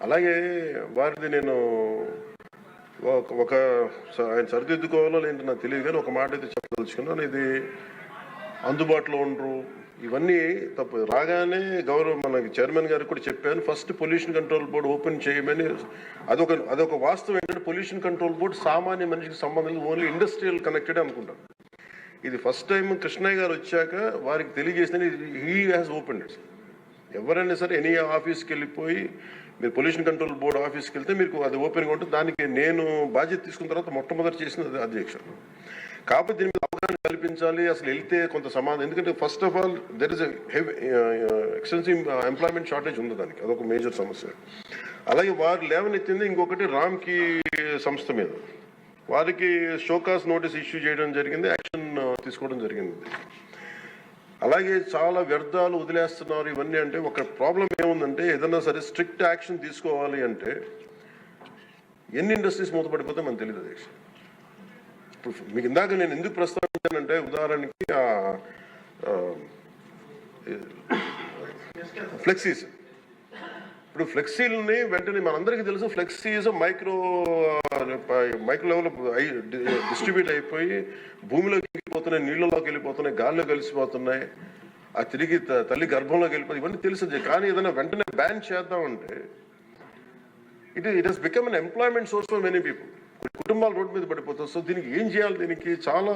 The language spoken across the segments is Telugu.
అలాగే వారిది నేను ఒక ఆయన సరిదిద్దుకోవాలో లేదంటే నాకు తెలియదు, కానీ ఒక మాట అయితే చెప్పదలుచుకున్నాను. ఇది అందుబాటులో ఉండరు, ఇవన్నీ తప్పు. రాగానే మనకి చైర్మన్ గారికి కూడా చెప్పాను, first pollution control board open చేయమని. అదొక వాస్తవం ఏంటంటే పొల్యూషన్ కంట్రోల్ బోర్డు సామాన్య మనిషికి సంబంధం, ఓన్లీ ఇండస్ట్రియల్ కనెక్టెడ్ అనుకుంటాను. ఇది ఫస్ట్ టైం కృష్ణయ్య గారు వచ్చాక వారికి తెలియజేసిన హీ హ్యాస్ ఓపెన్ ఇట్. ఎవరైనా సరే ఎనీ ఆఫీస్కి వెళ్ళిపోయి మీరు పొల్యూషన్ కంట్రోల్ బోర్డు ఆఫీస్కి వెళ్తే మీకు అది ఓపెన్గా ఉంటుంది. దానికి నేను బాధ్యత తీసుకున్న తర్వాత మొట్టమొదటి చేసిన అధ్యక్ష. కాకపోతే దీని మీద అవగాహన కల్పించాలి, అసలు వెళ్తే కొంత సమాధానం. ఎందుకంటే first of all there is extensive employment shortage ఉంది, దానికి అదొక మేజర్ సమస్య. అలాగే వారు లేవనెత్తింది ఇంకొకటి రామ్కి సంస్థ మీద, వారికి షోకాస్ నోటీస్ ఇష్యూ చేయడం జరిగింది, యాక్షన్ తీసుకోవడం జరిగింది. అలాగే చాలా వ్యర్థాలు వదిలేస్తున్నారు ఇవన్నీ. అంటే ఒక ప్రాబ్లం ఏముందంటే ఏదన్నా సరే స్ట్రిక్ట్ యాక్షన్ తీసుకోవాలి అంటే ఎన్ని ఇండస్ట్రీస్ మూతపడిపోతే మనకు తెలియదు అధ్యక్ష. ఇప్పుడు మీకు ఇందాక నేను ఎందుకు ప్రస్తావించానంటే ఉదాహరణకి ఫ్లెక్సీస్. ఇప్పుడు ఫ్లెక్సీలని వెంటనే మనందరికీ తెలుసు, ఫ్లెక్సీస్ మైక్రో లెవెల్ డిస్ట్రిబ్యూట్ అయిపోయి భూమిలోకి వెళ్ళిపోతున్నాయి, నీళ్ళలోకి వెళ్ళిపోతున్నాయి, గాల్లో కలిసిపోతున్నాయి, ఆ తిరిగి తల్లి గర్భంలోకి వెళ్ళిపోతుంది, ఇవన్నీ తెలుసు. కానీ ఏదైనా వెంటనే బ్యాన్ చేద్దామంటే it has become an employment source for many people. కుటుంబాలు రోడ్డు మీద పడిపోతారు. సో దీనికి ఏం చేయాలి? దీనికి చాలా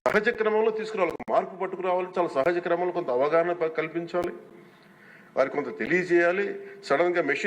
సహజ క్రమంలో తీసుకురావాలి, మార్పు పట్టుకురావాలి. చాలా సహజ క్రమంలో కొంత అవగాహన కల్పించాలి, వారికి కొంత తెలియజేయాలి. సడన్గా మెషిన్